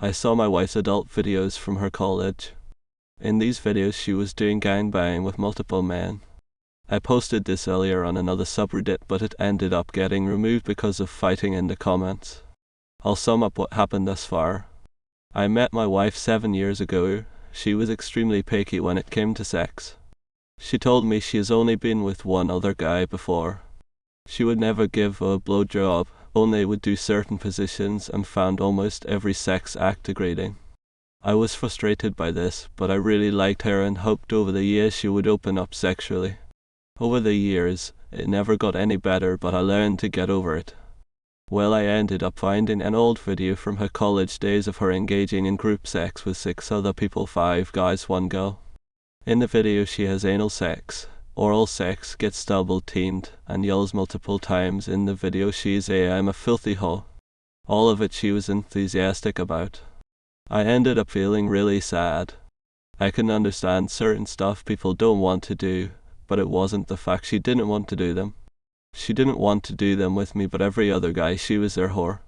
I saw my wife's adult videos from her college. In these videos she was doing gangbang with multiple men. I posted this earlier on another subreddit, but it ended up getting removed because of fighting in the comments. I'll sum up what happened thus far. I met my wife 7 years ago. She was extremely picky when it came to sex. She told me she has only been with one other guy before. She would never give a blowjob, only would do certain positions, and found almost every sex act degrading. I was frustrated by this, but I really liked her and hoped over the years she would open up sexually. Over the years, it never got any better, but I learned to get over it. Well, I ended up finding an old video from her college days of her engaging in group sex with 6 other people, 5 guys, 1 girl. In the video she has anal sex, oral sex, gets double teamed, and yells multiple times. In the video she's I'm a filthy hoe. All of it she was enthusiastic about. I ended up feeling really sad. I can understand certain stuff people don't want to do, but it wasn't the fact she didn't want to do them. She didn't want to do them with me, but every other guy, she was their whore.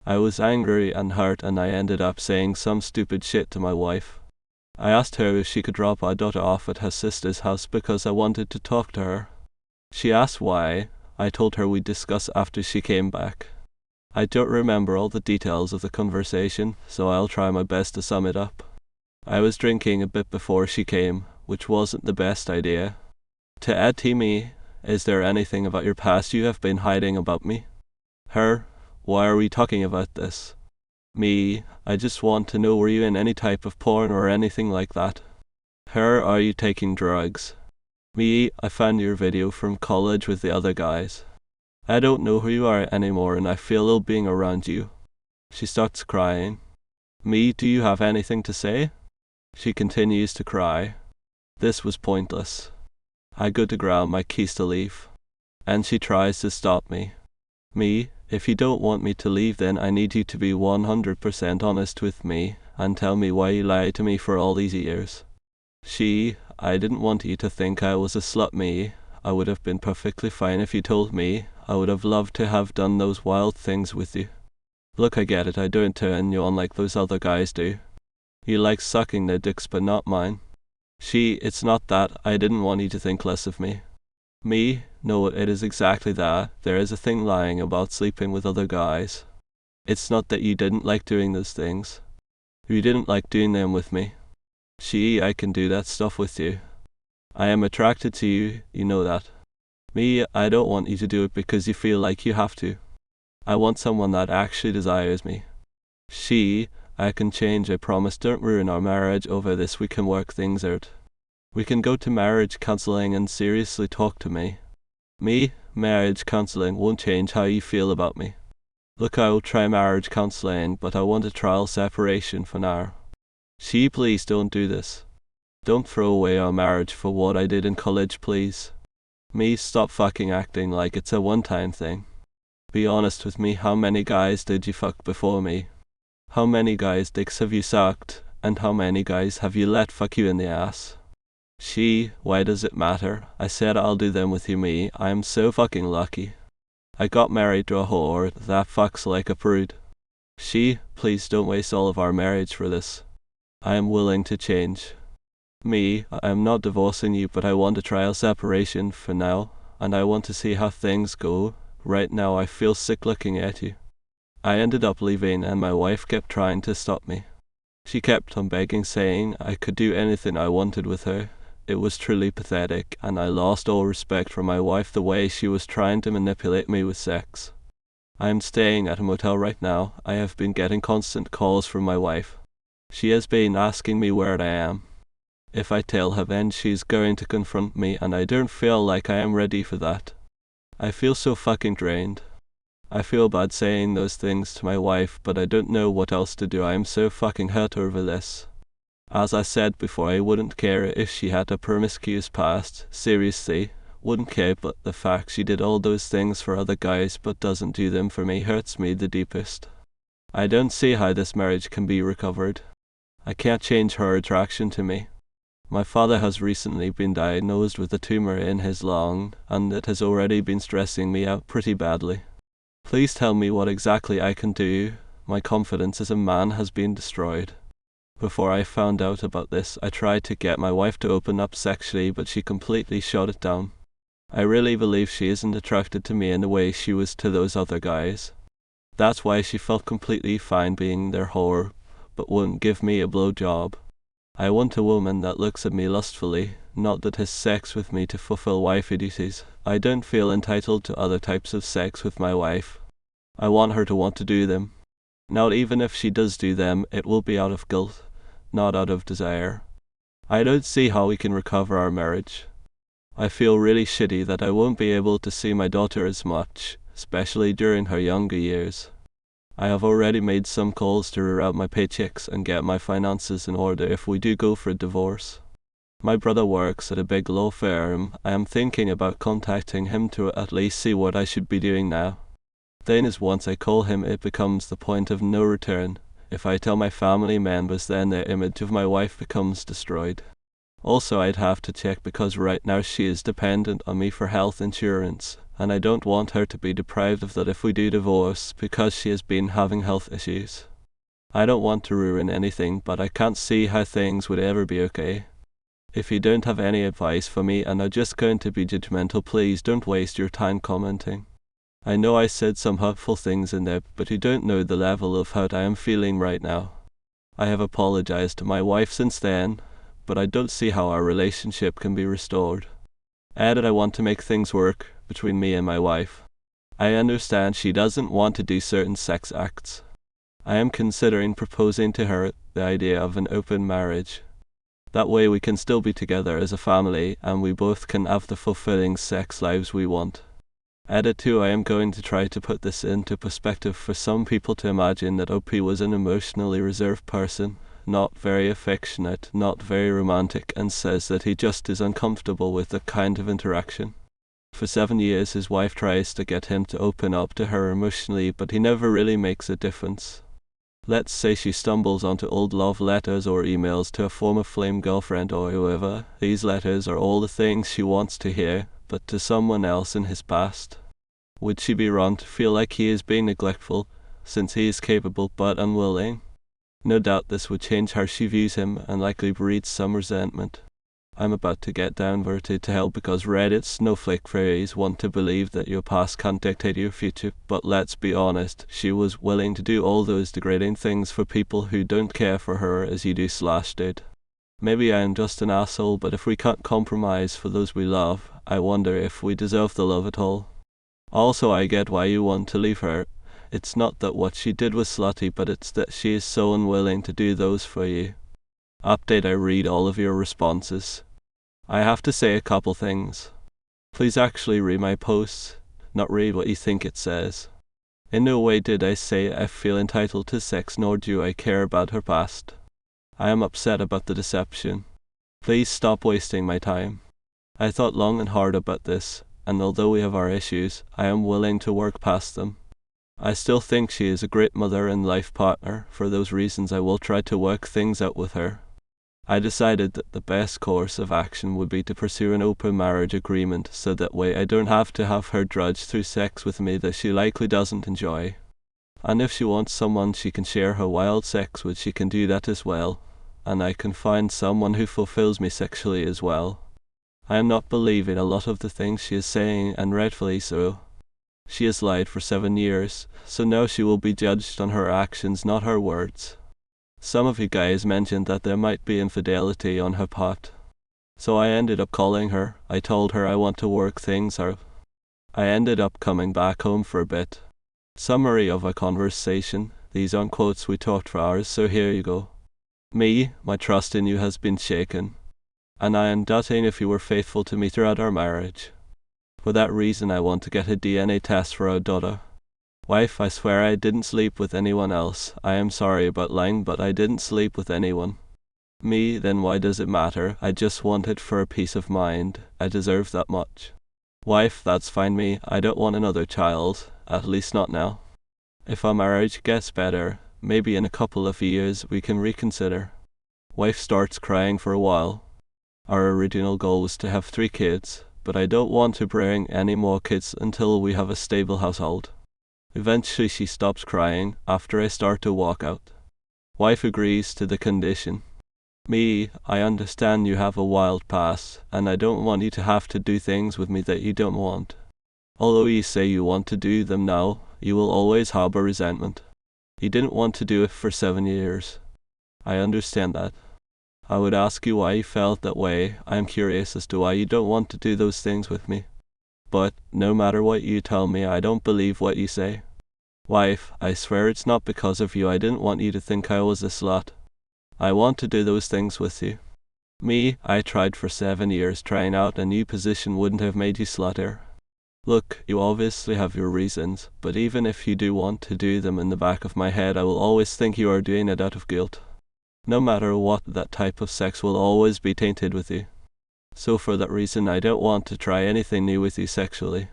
I was angry and hurt, and I ended up saying some stupid shit to my wife. I asked her if she could drop our daughter off at her sister's house because I wanted to talk to her. She asked why. I told her we'd discuss after she came back. I don't remember all the details of the conversation, so I'll try my best to sum it up. I was drinking a bit before she came, which wasn't the best idea. To add to me, is there anything about your past you have been hiding about me? Her, why are we talking about this? Me, I just want to know, were you in any type of porn or anything like that? Her, are you taking drugs? Me, I found your video from college with the other guys. I don't know who you are anymore and I feel ill being around you. She starts crying. Me, do you have anything to say? She continues to cry. This was pointless. I go to grab my keys to leave, and she tries to stop me. Me, if you don't want me to leave, then I need you to be 100% honest with me and tell me why you lied to me for all these years. She, I didn't want you to think I was a slut. Me, I would have been perfectly fine if you told me. I would have loved to have done those wild things with you. Look, I get it, I don't turn you on like those other guys do. You like sucking their dicks, but not mine. She, it's not that, I didn't want you to think less of me. Me, no, it is exactly that. There is a thing lying about sleeping with other guys. It's not that you didn't like doing those things. You didn't like doing them with me. She, I can do that stuff with you. I am attracted to you, you know that. Me, I don't want you to do it because you feel like you have to. I want someone that actually desires me. She, I can change, I promise. Don't ruin our marriage over this. We can work things out. We can go to marriage counseling and seriously talk to me. Me, marriage counseling won't change how you feel about me. Look, I will try marriage counseling, but I want a trial separation for now. She, please don't do this. Don't throw away our marriage for what I did in college, please. Me, stop fucking acting like it's a one-time thing. Be honest with me, how many guys did you fuck before me? How many guys' dicks have you sucked, and how many guys have you let fuck you in the ass? She, why does it matter? I said I'll do them with you. Me, I am so fucking lucky. I got married to a whore that fucks like a prude. She, please don't waste all of our marriage for this. I am willing to change. Me, I am not divorcing you, but I want a trial separation for now, and I want to see how things go. Right now I feel sick looking at you. I ended up leaving and my wife kept trying to stop me. She kept on begging, saying I could do anything I wanted with her. It was truly pathetic, and I lost all respect for my wife the way she was trying to manipulate me with sex. I am staying at a motel right now. I have been getting constant calls from my wife. She has been asking me where I am. If I tell her, then she's going to confront me, and I don't feel like I am ready for that. I feel so fucking drained. I feel bad saying those things to my wife, but I don't know what else to do. I am so fucking hurt over this. As I said before, I wouldn't care if she had a promiscuous past. Seriously, wouldn't care, but the fact she did all those things for other guys but doesn't do them for me hurts me the deepest. I don't see how this marriage can be recovered. I can't change her attraction to me. My father has recently been diagnosed with a tumor in his lung, and it has already been stressing me out pretty badly. Please tell me what exactly I can do. My confidence as a man has been destroyed. Before I found out about this, I tried to get my wife to open up sexually, but she completely shut it down. I really believe she isn't attracted to me in the way she was to those other guys. That's why she felt completely fine being their whore, but wouldn't give me a blowjob. I want a woman that looks at me lustfully, not that has sex with me to fulfill wifey duties. I don't feel entitled to other types of sex with my wife. I want her to want to do them. Now, even if she does do them, it will be out of guilt, not out of desire. I don't see how we can recover our marriage. I feel really shitty that I won't be able to see my daughter as much, especially during her younger years. I have already made some calls to reroute my paychecks and get my finances in order if we do go for a divorce. My brother works at a big law firm. I am thinking about contacting him to at least see what I should be doing now. Then is once I call him, it becomes the point of no return. If I tell my family members, then the image of my wife becomes destroyed. Also, I'd have to check because right now she is dependent on me for health insurance, and I don't want her to be deprived of that if we do divorce because she has been having health issues. I don't want to ruin anything, but I can't see how things would ever be okay. If you don't have any advice for me and are just going to be judgmental, please don't waste your time commenting. I know I said some hurtful things in there, but you don't know the level of hurt I am feeling right now. I have apologized to my wife since then, but I don't see how our relationship can be restored. Added, I want to make things work between me and my wife. I understand she doesn't want to do certain sex acts. I am considering proposing to her the idea of an open marriage. That way we can still be together as a family and we both can have the fulfilling sex lives we want. Added to, I am going to try to put this into perspective for some people to imagine that OP was an emotionally reserved person, not very affectionate, not very romantic, and says that he just is uncomfortable with that kind of interaction. For 7 years his wife tries to get him to open up to her emotionally, but he never really makes a difference. Let's say she stumbles onto old love letters or emails to a former flame girlfriend or whoever. These letters are all the things she wants to hear, but to someone else in his past. Would she be wrong to feel like he is being neglectful, since he is capable but unwilling? No doubt this would change how she views him and likely breed some resentment. I'm about to get diverted to hell because Reddit snowflake fairies want to believe that your past can't dictate your future, but let's be honest, she was willing to do all those degrading things for people who don't care for her as you do / did. Maybe I am just an asshole, but if we can't compromise for those we love, I wonder if we deserve the love at all. Also, I get why you want to leave her. It's not that what she did was slutty, but it's that she is so unwilling to do those for you. Update, I read all of your responses. I have to say a couple things. Please actually read my posts, not read what you think it says. In no way did I say I feel entitled to sex, nor do I care about her past. I am upset about the deception. Please stop wasting my time. I thought long and hard about this, and although we have our issues, I am willing to work past them. I still think she is a great mother and life partner. For those reasons, I will try to work things out with her. I decided that the best course of action would be to pursue an open marriage agreement, so that way I don't have to have her drudge through sex with me that she likely doesn't enjoy. And if she wants someone she can share her wild sex with, she can do that as well, and I can find someone who fulfills me sexually as well. I am not believing a lot of the things she is saying, and rightfully so. She has lied for 7 years, so now she will be judged on her actions, not her words. Some of you guys mentioned that there might be infidelity on her part. So I ended up calling her. I told her I want to work things out. I ended up coming back home for a bit. Summary of our conversation. These aren't quotes, we talked for hours, so here you go. Me, my trust in you has been shaken, and I am doubting if you were faithful to me throughout our marriage. For that reason I want to get a DNA test for our daughter. Wife, I swear I didn't sleep with anyone else. I am sorry about lying, but I didn't sleep with anyone. Me, then why does it matter? I just want it for a peace of mind. I deserve that much. Wife, that's fine me. I don't want another child, at least not now. If our marriage gets better, maybe in a couple of years we can reconsider. Wife starts crying for a while. Our original goal was to have 3 kids, but I don't want to bring any more kids until we have a stable household. Eventually she stops crying after I start to walk out. Wife agrees to the condition. Me, I understand you have a wild past, and I don't want you to have to do things with me that you don't want. Although you say you want to do them now, you will always harbor resentment. You didn't want to do it for 7 years. I understand that. I would ask you why you felt that way. I am curious as to why you don't want to do those things with me. But, no matter what you tell me, I don't believe what you say. Wife, I swear it's not because of you. I didn't want you to think I was a slut. I want to do those things with you. Me, I tried for 7 years. Trying out a new position wouldn't have made you sluttier. Look, you obviously have your reasons, but even if you do want to do them, in the back of my head I will always think you are doing it out of guilt. No matter what, that type of sex will always be tainted with you. So for that reason I don't want to try anything new with you sexually.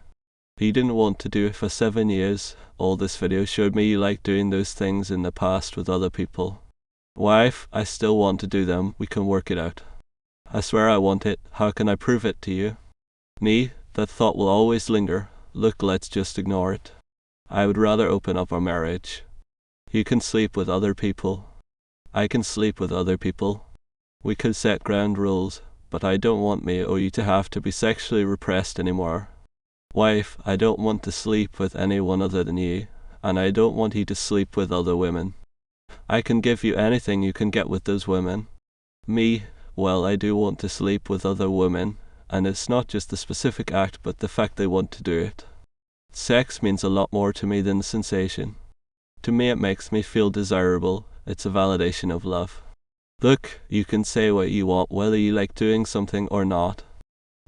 You didn't want to do it for 7 years. All this video showed me you liked doing those things in the past with other people. Wife, I still want to do them. We can work it out. I swear I want it. How can I prove it to you? Me, that thought will always linger. Look, let's just ignore it. I would rather open up our marriage. You can sleep with other people. I can sleep with other people. We could set ground rules, but I don't want me or you to have to be sexually repressed anymore. Wife, I don't want to sleep with anyone other than you, and I don't want you to sleep with other women. I can give you anything you can get with those women. Me, well, I do want to sleep with other women, and it's not just the specific act but the fact they want to do it. Sex means a lot more to me than the sensation. To me it makes me feel desirable. It's a validation of love. Look, you can say what you want, whether you like doing something or not.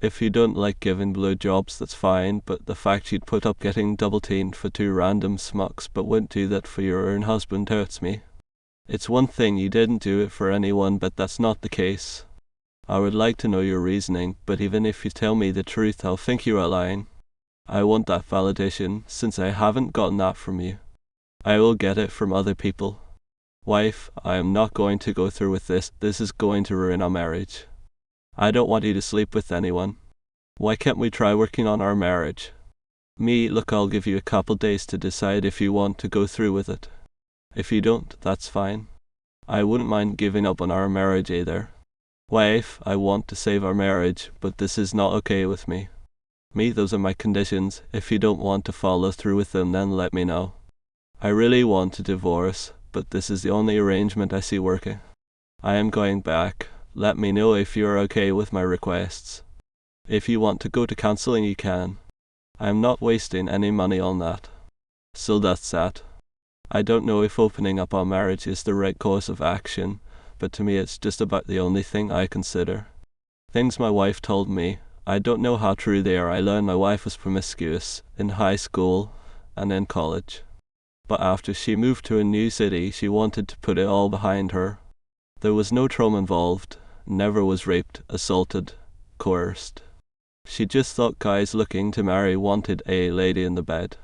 If you don't like giving blowjobs, that's fine, but the fact you'd put up getting double-teamed for 2 random smucks but wouldn't do that for your own husband hurts me. It's one thing you didn't do it for anyone, but that's not the case. I would like to know your reasoning, but even if you tell me the truth, I'll think you are lying. I want that validation, since I haven't gotten that from you. I will get it from other people. Wife, I am not going to go through with this. This is going to ruin our marriage. I don't want you to sleep with anyone. Why can't we try working on our marriage? Me, look, I'll give you a couple days to decide if you want to go through with it. If you don't, that's fine. I wouldn't mind giving up on our marriage either. Wife, I want to save our marriage, but this is not okay with me. Me, those are my conditions. If you don't want to follow through with them, then let me know. I really want a divorce, but this is the only arrangement I see working. I am going back. Let me know if you are okay with my requests. If you want to go to counseling, you can. I am not wasting any money on that. So that's that. I don't know if opening up our marriage is the right course of action, but to me it's just about the only thing I consider. Things my wife told me, I don't know how true they are. I learned my wife was promiscuous in high school and in college. But after she moved to a new city, she wanted to put it all behind her. There was no trauma involved, never was raped, assaulted, coerced. She just thought guys looking to marry wanted a lady in the bed.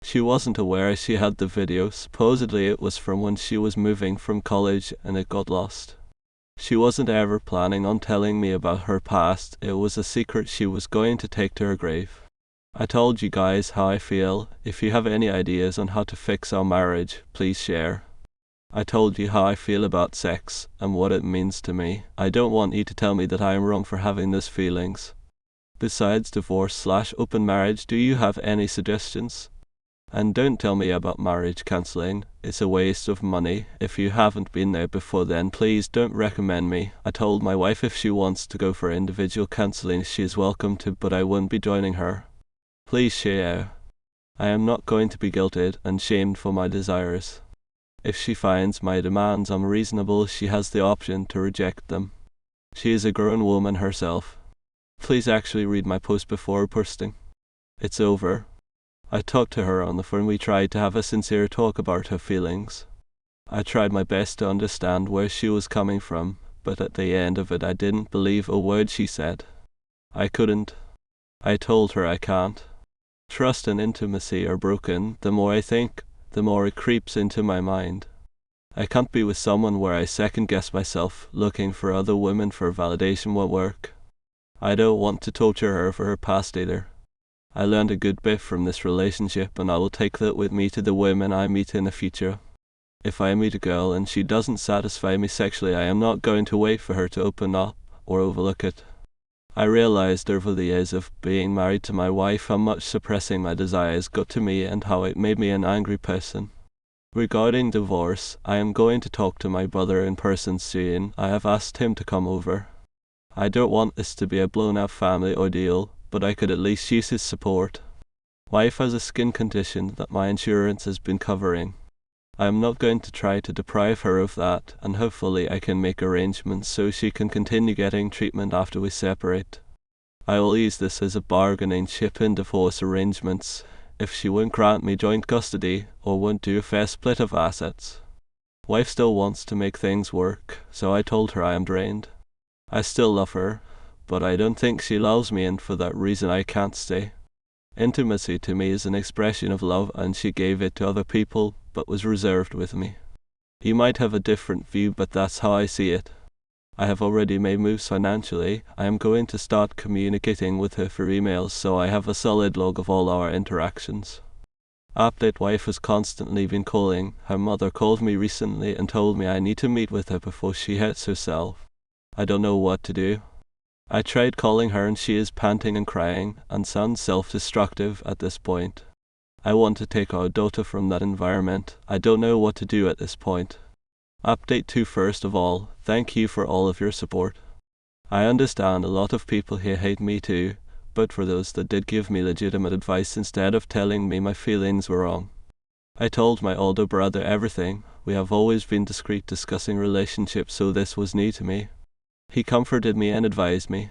She wasn't aware she had the video. Supposedly it was from when she was moving from college and it got lost. She wasn't ever planning on telling me about her past. It was a secret she was going to take to her grave. I told you guys how I feel. If you have any ideas on how to fix our marriage, please share. I told you how I feel about sex and what it means to me. I don't want you to tell me that I am wrong for having those feelings. Besides divorce/open marriage, do you have any suggestions? And don't tell me about marriage counseling. It's a waste of money. If you haven't been there before, then please don't recommend me. I told my wife if she wants to go for individual counseling, she is welcome to, but I won't be joining her. Please share. I am not going to be guilted and shamed for my desires. If she finds my demands unreasonable, she has the option to reject them. She is a grown woman herself. Please actually read my post before posting. It's over. I talked to her on the phone. We tried to have a sincere talk about her feelings. I tried my best to understand where she was coming from, but at the end of it I didn't believe a word she said. I couldn't. I told her I can't. Trust and intimacy are broken. The more I think, the more it creeps into my mind. I can't be with someone where I second guess myself. Looking for other women for validation won't work. I don't want to torture her for her past either. I learned a good bit from this relationship, and I will take that with me to the women I meet in the future. If I meet a girl and she doesn't satisfy me sexually, I am not going to wait for her to open up or overlook it. I realized over the years of being married to my wife how much suppressing my desires got to me and how it made me an angry person. Regarding divorce, I am going to talk to my brother in person soon. I have asked him to come over. I don't want this to be a blown-out family ordeal, but I could at least use his support. Wife has a skin condition that my insurance has been covering. I am not going to try to deprive her of that, and hopefully I can make arrangements so she can continue getting treatment after we separate. I will use this as a bargaining chip in divorce arrangements, if she won't grant me joint custody or won't do a fair split of assets. Wife still wants to make things work, so I told her I am drained. I still love her, but I don't think she loves me, and for that reason I can't stay. Intimacy to me is an expression of love, and she gave it to other people, but was reserved with me. You might have a different view, but that's how I see it. I have already made moves financially. I am going to start communicating with her for emails, so I have a solid log of all our interactions. Update: wife has constantly been calling. Her mother called me recently and told me I need to meet with her before she hurts herself. I don't know what to do. I tried calling her and she is panting and crying and sounds self-destructive at this point. I want to take our daughter from that environment. I don't know what to do at this point. Update 2: first of all, thank you for all of your support. I understand a lot of people here hate me too, but for those that did give me legitimate advice instead of telling me my feelings were wrong. I told my older brother everything. We have always been discreet discussing relationships, so this was new to me. He comforted me and advised me.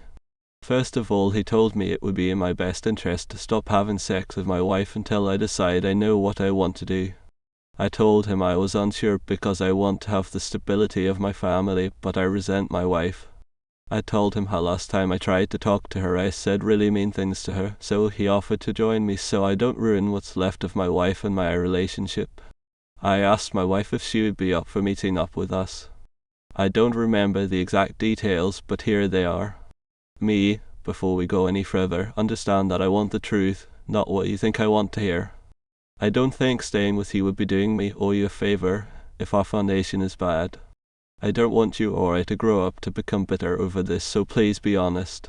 First of all, he told me it would be in my best interest to stop having sex with my wife until I decide I know what I want to do. I told him I was unsure because I want to have the stability of my family, but I resent my wife. I told him how last time I tried to talk to her I said really mean things to her, so he offered to join me so I don't ruin what's left of my wife and my relationship. I asked my wife if she would be up for meeting up with us. I don't remember the exact details, but here they are. Me, before we go any further, understand that I want the truth, not what you think I want to hear. I don't think staying with you would be doing me or you a favor if our foundation is bad. I don't want you or I to grow up to become bitter over this, so please be honest.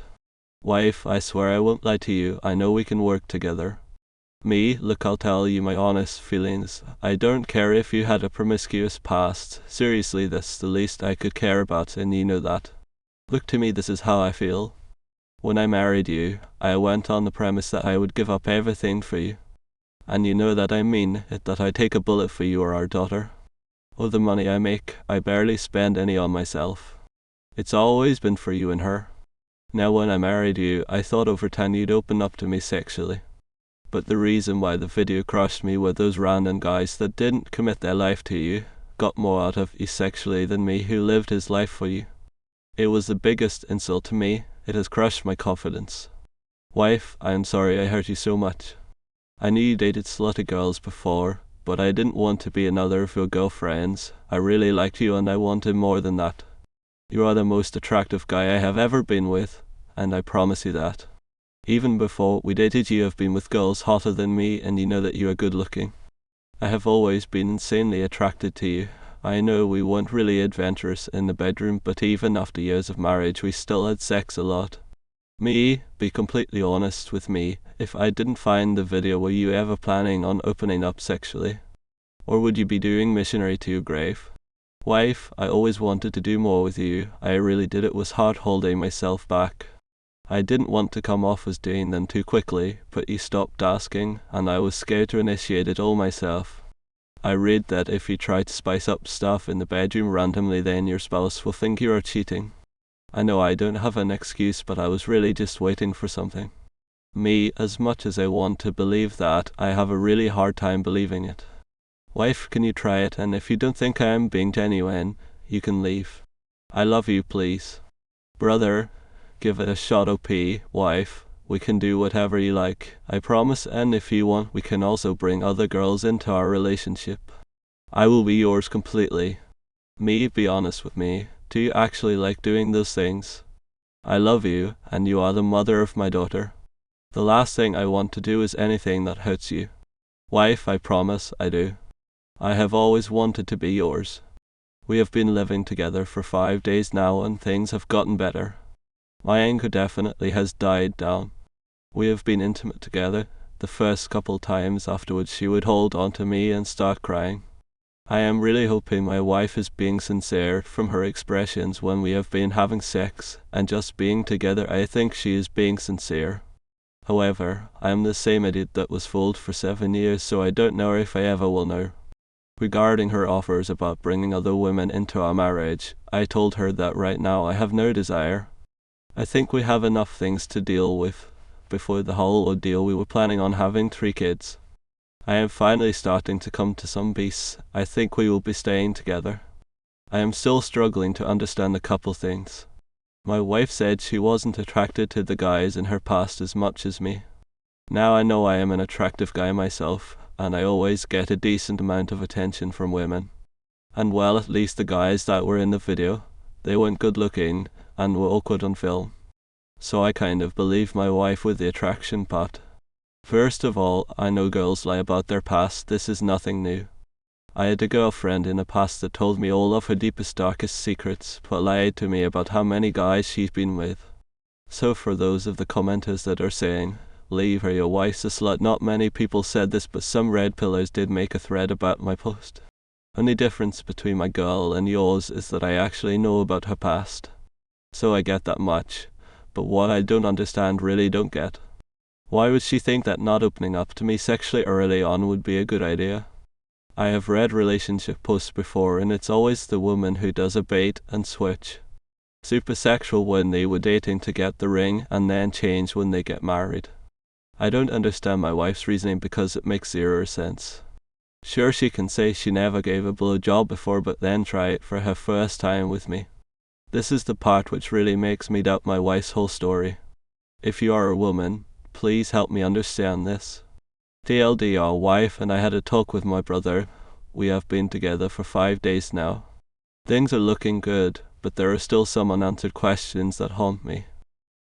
Wife, I swear I won't lie to you. I know we can work together. Me, look, I'll tell you my honest feelings. I don't care if you had a promiscuous past. Seriously, that's the least I could care about, and you know that. Look, to me, this is how I feel. When I married you, I went on the premise that I would give up everything for you. And you know that I mean it, that I'd take a bullet for you or our daughter. Or the money I make, I barely spend any on myself. It's always been for you and her. Now when I married you, I thought over time you'd open up to me sexually. But the reason why the video crushed me were those random guys that didn't commit their life to you, got more out of you sexually than me who lived his life for you. It was the biggest insult to me. It has crushed my confidence. Wife, I am sorry I hurt you so much. I knew you dated slutty girls before, but I didn't want to be another of your girlfriends. I really liked you and I wanted more than that. You are the most attractive guy I have ever been with, and I promise you that. Even before we dated, you have been with girls hotter than me, and you know that you are good looking. I have always been insanely attracted to you. I know we weren't really adventurous in the bedroom, but even after years of marriage we still had sex a lot. Me, be completely honest with me, if I didn't find the video, were you ever planning on opening up sexually? Or would you be doing missionary to your grave? Wife, I always wanted to do more with you. I really did. It was hard holding myself back. I didn't want to come off as doing them too quickly, but you stopped asking, and I was scared to initiate it all myself. I read that if you try to spice up stuff in the bedroom randomly, then your spouse will think you are cheating. I know I don't have an excuse, but I was really just waiting for something. Me, as much as I want to believe that, I have a really hard time believing it. Wife, can you try it, and if you don't think I am being genuine, you can leave. I love you, please. Brother, give it a shot, OP. Wife, we can do whatever you like, I promise, and if you want, we can also bring other girls into our relationship. I will be yours completely. Me, be honest with me. Do you actually like doing those things? I love you, and you are the mother of my daughter. The last thing I want to do is anything that hurts you. Wife, I promise I do. I have always wanted to be yours. We have been living together for 5 days now and things have gotten better. My anger definitely has died down. We have been intimate together. The first couple times afterwards she would hold on to me and start crying. I am really hoping my wife is being sincere from her expressions when we have been having sex and just being together. I think she is being sincere. However, I am the same idiot that was fooled for 7 years, so I don't know if I ever will know. Regarding her offers about bringing other women into our marriage, I told her that right now I have no desire. I think we have enough things to deal with. Before the whole ordeal we were planning on having 3 kids. I am finally starting to come to some peace. I think we will be staying together. I am still struggling to understand a couple things. My wife said she wasn't attracted to the guys in her past as much as me. Now I know I am an attractive guy myself, and I always get a decent amount of attention from women. And well, at least the guys that were in the video, they weren't good looking and were awkward on film. So I kind of believe my wife with the attraction part. First of all, I know girls lie about their past. This is nothing new. I had a girlfriend in the past that told me all of her deepest, darkest secrets, but lied to me about how many guys she's been with. So for those of the commenters that are saying, leave her, your wife's a slut, not many people said this, but some red pillars did make a thread about my post. Only difference between my girl and yours is that I actually know about her past. So I get that much, but what I don't understand, really don't get. Why would she think that not opening up to me sexually early on would be a good idea? I have read relationship posts before and it's always the woman who does a bait and switch. Super sexual when they were dating to get the ring and then change when they get married. I don't understand my wife's reasoning because it makes 0 sense. Sure, she can say she never gave a blowjob before, but then try it for her first time with me. This is the part which really makes me doubt my wife's whole story. If you are a woman, please help me understand this. TLDR, wife and I had a talk with my brother. We have been together for 5 days now. Things are looking good, but there are still some unanswered questions that haunt me.